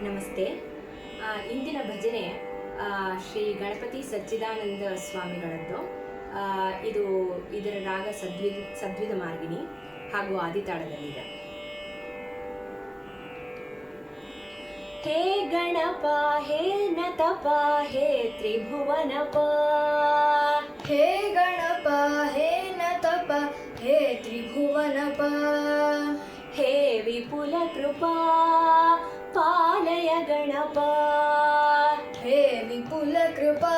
ನಮಸ್ತೆ. ಇಂದಿನ ಭಜನೆ ಶ್ರೀ ಗಣಪತಿ ಸಚ್ಚಿದಾನಂದ ಸ್ವಾಮಿಗಳದ್ದು. ಇದರ ರಾಗ ಸದ್ವಿಧ ಮಾರ್ಗಿಣಿ ಹಾಗೂ ಆದಿತಾಳದಲ್ಲಿದೆ. ಹೇ ಗಣಪ ಹೇ ನತಪ ಹೇ ತ್ರಿಭುವನಪ, ಹೇ ಗಣಪ ಹೇ ನತಪ ಹೇ ತ್ರಿಭುವನಪ, ಹೇ ವಿಪುಲ ಕೃಪಾ ಪಾಲಯ ಗಣಪ, ಹೇ ವಿಪುಲ ಕೃಪಾ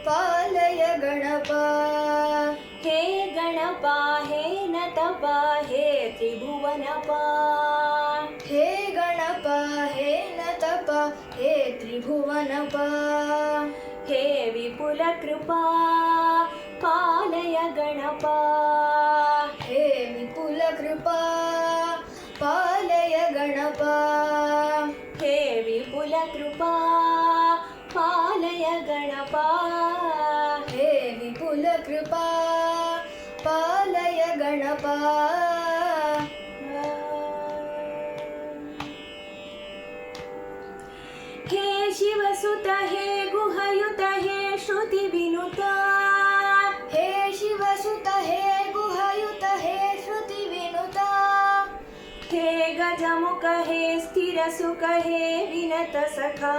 ಪಾಲಯ ಗಣಪ, ಹೇ ಗಣಪ ಹೇ ನತಪ ಹೇ ತ್ರಿಭುವನಪ, ಹೇ ಗಣಪ ಹೇ ನತಪ ಹೇ ತ್ರಿಭುವನಪ, ಹೇ ವಿಪುಲ ಕೃಪಾ ಪಾಲಯ ಗಣಪ, ಹೇ ವಿಪುಲ ಕೃಪಾ ಪಾಲಯ ಗಣಪ, ಹೇ ವಿಪುಲ ಕೃಪಾ ಪಾಲಯ ಗಣಪ, ಹೇ ವಿಪುಲ ಕೃಪಾ ಪಾಲಯ ಗಣಪ. ಹೇ ಶಿವಸುತ ಹೇ ಗುಹಯುತ ಹೇ ಶ್ರುತಿ ವಿನುತ, ಹೇ ಶಿವಸುತ ಹೇ ಗುಹಯುತ ಹೇ ಶ್ರುತಿ ವಿನುತ, ಹೇ ಗಜಮುಖ ಹೇ ಸ್ಥಿರ ಸುಖ ಹೇ ವಿನತ ಸಖಾ,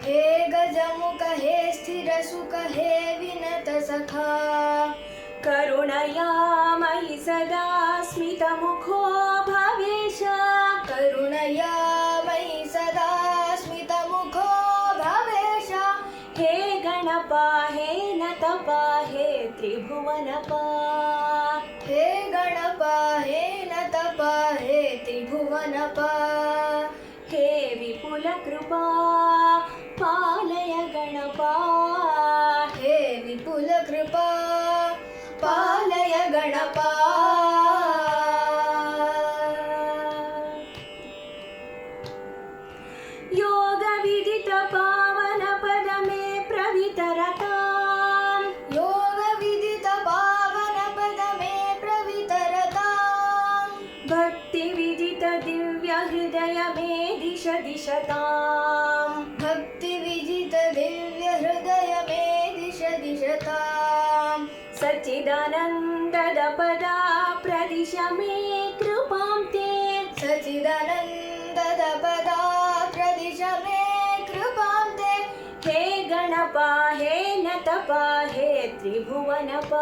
ಹೇ ಗಜಮುಖ ಹೇ ಸ್ಥಿರ ಸುಖ ಹೇ ವಿನತ ಸಖಾ, ಕರುಣಯಾ ಮಯಿ ಸದಾ ಸ್ಮಿತ ಮುಖೋ ಭವೇಶ, ಕರುಣಯಾ ಮಯಿ ಸದಾ ಸ್ಮಿತ ಮುಖೋ ಭವೇಶ, ಹೇ ಗಣಪ ಹೇ ನತಪ ಹೇ ತ್ರಿಭುವನಪ, ಹೇ ಗಣಪ ಹೇ ನತಪ ಹೇ ತ್ರಿಭುವನಪ, ಹೇ ವಿಪುಲ ಕೃಪಾ ಪಾಲಯ ಗಣಪ, ಹೇ ವಿಪುಲ ಕೃಪಾ ಪಾಲಯ ಗಣಪ. ಯೋಗ ವಿದಿತ ಪಾವನ ಪದ ಮೇ ಪ್ರವಿತರತಾಂ, ಯೋಗ ವಿದಿತ ಪಾವನ ಪದ ಮೇ ಪ್ರವಿತರತಾಂ, ಭಕ್ತಿ ವಿದಿತ ದಿವ್ಯ ಹೃದಯ ಮೇ ದಿಶ ದಿಶತಾಂ, ಭಕ್ತಿ ವಿಜಿತ ದಿವ್ಯ ಹೃದಯ ಮೇ ದಿಶ ದಿಶತಾಂ, ಸಚ್ಚಿದಾನಂದದ ಪದ ಪ್ರದಿಶ ಮೇ ಕೃಪಾಂ ತೇ, ಸಚ್ಚಿದಾನಂದದ ಪದ ಪ್ರದಿಶ ಮೇ ಕೃಪಾಂ ತೇ, ಹೇ ಗಣಪ ಹೇ ನತಪ ಹೇ ತ್ರಿಭುವನಪ,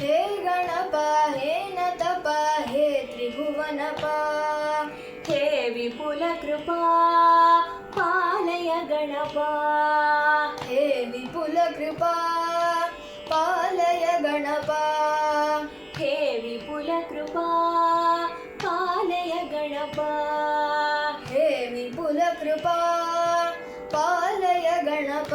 ಹೇ ಗಣಪ ಹೇ ನತಪ ಹೇ ತ್ರಿಭುವನಪ, ಹೇ ವಿಪುಲ ಕೃಪಾ ಪಾಲಯ ಗಣಪ, ಹೇ ವಿಪುಲ ಕೃಪಾ ಪಾಲಯ ಗಣಪ, ಹೇ ವಿಪುಲ ಕೃಪಾ ಪಾಲಯ ಗಣಪ, ಹೇ ವಿಪುಲ ಕೃಪಾ ಪಾಲಯ ಗಣಪ.